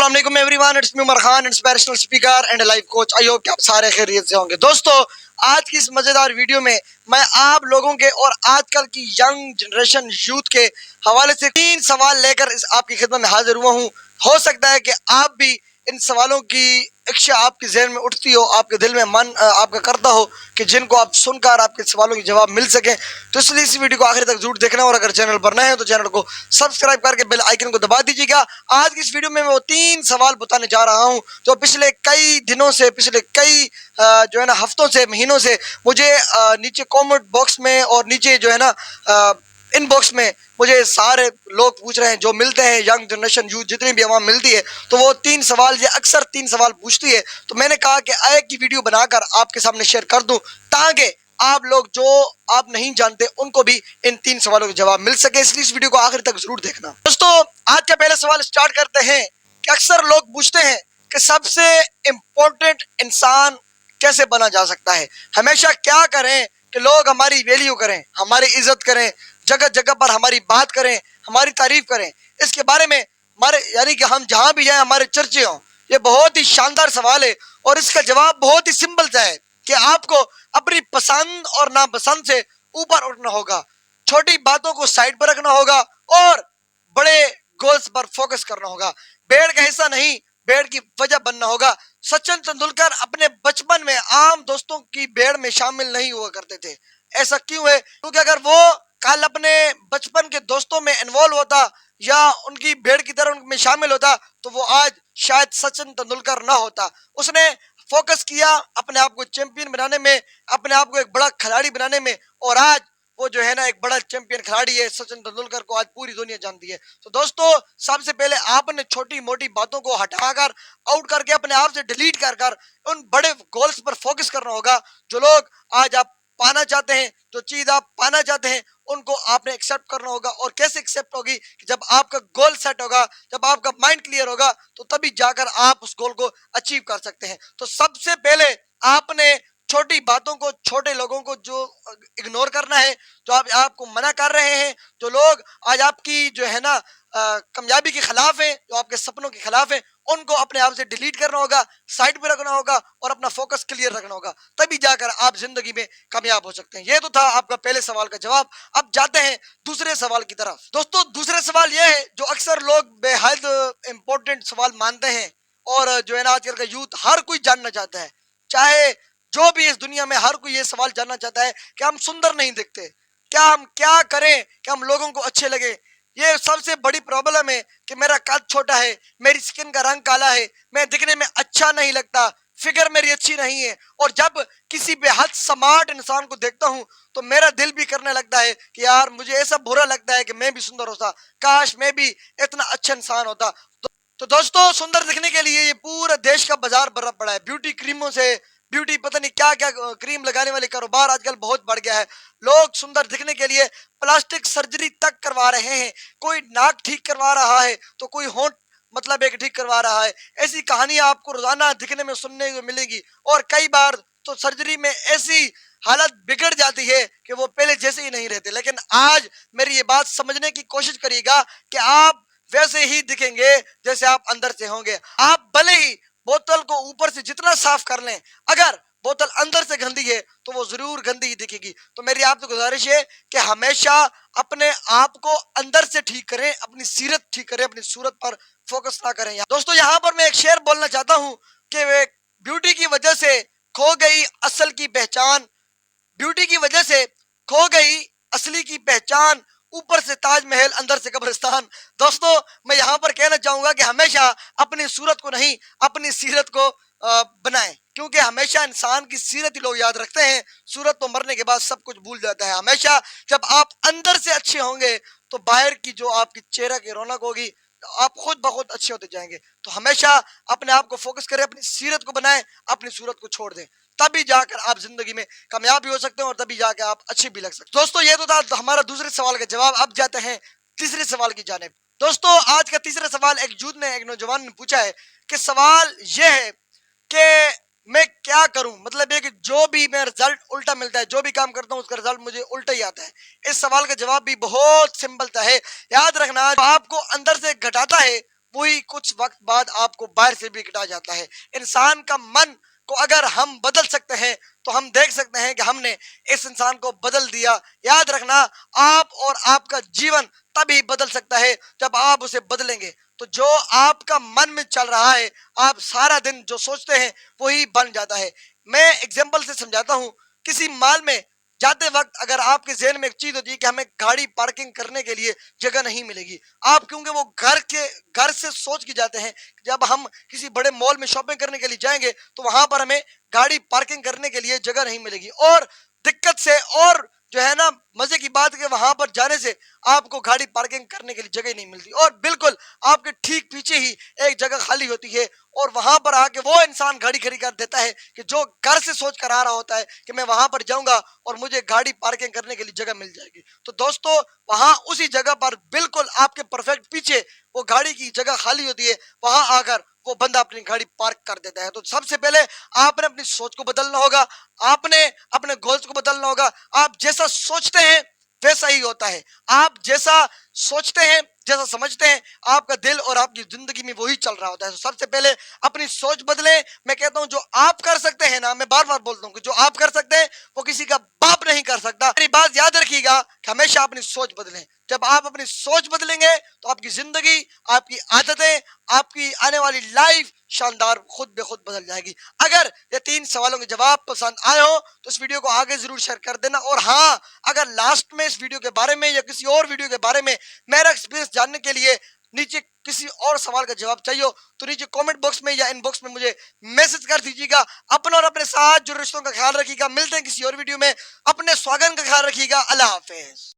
अस्सलाम वालेकुम everyone, it's me Umar Khan, inspirational speaker and life coach. I hope कि आप सारे खैरियत से होंगे। दोस्तों, आज की इस मजेदार वीडियो में मैं आप लोगों के और आजकल की यंग जनरेशन यूथ के हवाले से 3 सवाल लेकर आपकी खिदमत में हाजिर हुआ हूँ। हो सकता है कि आप भी इन सवालों की इच्छा आपके जहन में उठती हो, आपके दिल में मन आपका करता हो कि जिनको आप सुनकर आपके सवालों के जवाब मिल सके। तो इसलिए इस वीडियो को आखिर तक जरूर देखना, और अगर चैनल पर नए हैं तो चैनल को सब्सक्राइब करके बेल आइकन को दबा दीजिएगा। आज की इस वीडियो में मैं वो 3 सवाल बताने जा रहा हूं जो पिछले कई दिनों से, पिछले कई जो है ना हफ्तों से, महीनों से मुझे नीचे कमेंट बॉक्स में और नीचे जो है ना इनबॉक्स में मुझे सारे लोग पूछ रहे हैं, जो मिलते हैं यंग जनरेशन यूथ जितनी भी आवाम मिलती है, तो वो 3 सवाल, ये अक्सर 3 सवाल पूछती है। तो मैंने कहा कि एक की वीडियो बनाकर आपके सामने शेयर कर दूं ताकि आप लोग जो आप नहीं जानते उनको भी इन 3 सवालों के जवाब मिल सके। इसलिए इस वीडियो को आखिर तक जरूर देखना। दोस्तों, आज का पहला सवाल स्टार्ट करते हैं कि अक्सर लोग पूछते हैं कि सबसे इंपॉर्टेंट इंसान कैसे बना जा सकता है। हमेशा क्या करें कि लोग हमारी वैल्यू करें, हमारी इज्जत करें, जगह जगह पर हमारी बात करें, हमारी तारीफ करें। इसके बारे में हमारे यानी कि हम जहां भी जाएं हमारे चर्चे हों। ये बहुत ही शानदार सवाल है और इसका जवाब बहुत ही सिंपल सा है कि आपको अपनी पसंद और नापसंद से ऊपर उठना होगा, छोटी बातों को साइड पर रखना होगा और बड़े गोल्स पर फोकस करना होगा। भेड़ का हिस्सा नहीं, भेड़ की वजह बनना होगा। सचिन तेंदुलकर अपने बचपन में आम दोस्तों की भीड़ में शामिल नहीं हुआ करते थे। ऐसा क्यों है? क्योंकि अगर वो कल अपने बचपन के दोस्तों में इन्वॉल्व होता या उनकी भीड़ की तरह उनमें शामिल होता तो वो आज शायद सचिन तेंदुलकर ना होता। उसने फोकस किया अपने आप को चैंपियन बनाने में, अपने आप को एक बड़ा खिलाड़ी बनाने में, और आज वो जो है ना एक बड़ा चैंपियन खिलाड़ी है। सचिन तेंदुलकर को आज पूरी दुनिया जानती है। तो दोस्तों, सबसे पहले आपने छोटी मोटी बातों को हटाकर, आउट करके, अपने आप से डिलीट कर उन बड़े गोल्स पर फोकस करना होगा। जो लोग आज आप पाना चाहते हैं, जो चीज आप पाना चाहते हैं, उनको आपने एक्सेप्ट करना होगा। और कैसे एक्सेप्ट होगी? कि जब आपका गोल सेट होगा, जब आपका माइंड क्लियर होगा, तो तभी जाकर आप उस गोल को अचीव कर सकते हैं। तो सबसे पहले आपने छोटी बातों को, छोटे लोगों को जो इग्नोर करना है, जो आपको मना कर रहे हैं, जो लोग आज आपकी जो है ना कामयाबी के खिलाफ है, जो आपके सपनों के खिलाफ है, उनको अपने आप से डिलीट करना होगा, साइड पे रखना होगा और अपना फोकस क्लियर रखना होगा। तभी जाकर आप जिंदगी में कामयाब हो सकते हैं। ये तो था आपका पहले सवाल का जवाब। अब जाते हैं दूसरे सवाल की तरफ। दोस्तों, दूसरे सवाल यह है जो अक्सर लोग बेहद इंपॉर्टेंट सवाल मानते हैं और जो है ना आजकल का यूथ हर कोई जानना चाहता है। चाहे जो भी इस दुनिया में, हर कोई ये सवाल जानना चाहता है कि हम सुंदर नहीं दिखते, क्या हम क्या करें कि हम लोगों को अच्छे लगे। ये सबसे बड़ी प्रॉब्लम है कि मेरा कद छोटा है, मेरी स्किन का रंग काला है, मैं दिखने में अच्छा नहीं लगता, फिगर मेरी अच्छी नहीं है। और जब किसी बेहद स्मार्ट इंसान को देखता हूं तो मेरा दिल भी करने लगता है कि यार, मुझे ऐसा बुरा लगता है कि मैं भी सुंदर होता, काश मैं भी इतना अच्छा इंसान होता। तो दोस्तों, सुंदर दिखने के लिए ये पूरे देश का बाजार भरा पड़ा है। ब्यूटी क्रीमों से, ब्यूटी पता नहीं क्या क्या क्रीम लगाने वाले कारोबार आजकल बहुत बढ़ गया है। लोग सुंदर दिखने के लिए प्लास्टिक सर्जरी तक करवा रहे हैं। कोई नाक ठीक करवा रहा है तो कोई होंठ मतलब एक ठीक करवा रहा है। ऐसी कहानियां आपको रोजाना दिखने में, सुनने को मिलेगी। और कई बार तो सर्जरी में ऐसी हालत बिगड़ जाती है कि वो पहले जैसे ही नहीं रहते। लेकिन आज मेरी ये बात समझने की कोशिश करिएगा कि आप वैसे ही दिखेंगे जैसे आप अंदर से होंगे। आप भले ही बोतल को ऊपर से जितना साफ कर लें, अगर बोतल अंदर से गंदी है तो वो जरूर गंदी ही दिखेगी। तो मेरी आपसे गुजारिश है कि हमेशा अपने आप को अंदर से ठीक करें, अपनी सीरत ठीक करें, अपनी सूरत पर फोकस ना करें। दोस्तों, यहाँ पर मैं एक शेर बोलना चाहता हूँ कि वे ब्यूटी की वजह से खो गई असल की पहचान, ब्यूटी की वजह से खो गई असली की पहचान, ऊपर से ताजमहल अंदर से कब्रिस्तान। दोस्तों, मैं यहाँ पर कहना चाहूंगा कि हमेशा अपनी सूरत को नहीं, अपनी सीरत को बनाएं, क्योंकि हमेशा इंसान की सीरत ही लोग याद रखते हैं। सूरत तो मरने के बाद सब कुछ भूल जाता है। हमेशा जब आप अंदर से अच्छे होंगे तो बाहर की जो आपकी चेहरा की रौनक होगी, आप खुद ब खुद अच्छे होते जाएंगे। तो हमेशा अपने आप को फोकस करें, अपनी सीरत को बनाएं, अपनी सूरत को छोड़ दें, तभी जाकर आप जिंदगी में कामयाब भी हो सकते हैं और तभी जाकर आप अच्छे भी लग सकते हैं। दोस्तों, ये तो था हमारा दूसरे सवाल का जवाब। अब जाते हैं तीसरे सवाल की जानिब। दोस्तों, आज का तीसरा सवाल एक यूथ ने, एक नौजवान ने पूछा है कि सवाल यह है कि मैं क्या करूं, मतलब ये कि जो भी मेरा रिजल्ट उल्टा मिलता है, जो भी काम करता हूं उसका रिजल्ट मुझे उल्टा ही आता है। इस सवाल का जवाब भी बहुत सिंपल सा है। याद रखना, जो आपको अंदर से घटाता है वही कुछ वक्त बाद आपको बाहर से भी गिरा जाता है। इंसान का मन को अगर हम बदल सकते हैं तो हम देख सकते हैं कि हमने इस इंसान को बदल दिया। याद रखना, आप और आपका जीवन तभी बदल सकता है जब आप उसे बदलेंगे। तो जो आपका मन में चल रहा है, आप सारा दिन जो सोचते हैं वही बन जाता है। मैं एग्जाम्पल से समझाता हूं। किसी मॉल में जाते वक्त अगर आपके जहन में एक चीज होती है कि हमें गाड़ी पार्किंग करने के लिए जगह नहीं मिलेगी, आप क्योंकि वो घर से सोच के जाते हैं, जब हम किसी बड़े मॉल में शॉपिंग करने के लिए जाएंगे तो वहां पर हमें गाड़ी पार्किंग करने के लिए जगह नहीं मिलेगी। और दिक्कत से और जो है ना, मजे की बात है, वहां पर जाने से आपको गाड़ी पार्किंग करने के लिए जगह नहीं मिलती और बिल्कुल आपके ठीक पीछे ही एक जगह खाली होती है और वहां पर आके वो इंसान गाड़ी खड़ी कर देता है कि जो घर से सोच कर आ रहा होता है कि मैं वहां पर जाऊंगा और मुझे गाड़ी पार्किंग करने के लिए जगह मिल जाएगी। तो दोस्तों, वहां उसी जगह पर बिल्कुल आपके परफेक्ट पीछे वो गाड़ी की जगह खाली होती है, वहां आकर वो बंदा अपनी गाड़ी पार्क कर देता है। तो सबसे पहले आपने अपनी सोच को बदलना होगा, आपने अपने गोल्स को बदलना होगा। आप जैसा सोचते हैं वैसा ही होता है। आप जैसा सोचते हैं, जैसा समझते हैं, आपका दिल और आपकी जिंदगी में वही चल रहा होता है। तो सबसे पहले अपनी सोच बदलें। मैं कहता हूं जो आप कर सकते हैं ना, मैं बार बार बोलता हूं कि जो आप कर सकते हैं वो किसी का बाप नहीं कर सकता। मेरी बात याद रखिएगा कि हमेशा अपनी सोच बदलें। जब आप अपनी सोच बदलेंगे तो आपकी जिंदगी, आपकी आदतें, आपकी आने वाली लाइफ शानदार खुद बे खुद बदल जाएगी। अगर ये 3 सवालों के जवाब पसंद आए हो तो इस वीडियो को आगे जरूर शेयर कर देना। और हाँ, अगर लास्ट में इस वीडियो के बारे में या किसी और वीडियो के बारे में मेरा एक्सपीरियंस जानने के लिए नीचे किसी और सवाल का जवाब चाहिए हो तो नीचे कमेंट बॉक्स में या इनबॉक्स में मुझे मैसेज कर दीजिएगा। अपना और अपने साथ जो रिश्तों का ख्याल रखिएगा। मिलते हैं किसी और वीडियो में। अपने स्वागत का ख्याल रखिएगा। अल्लाह हाफिज।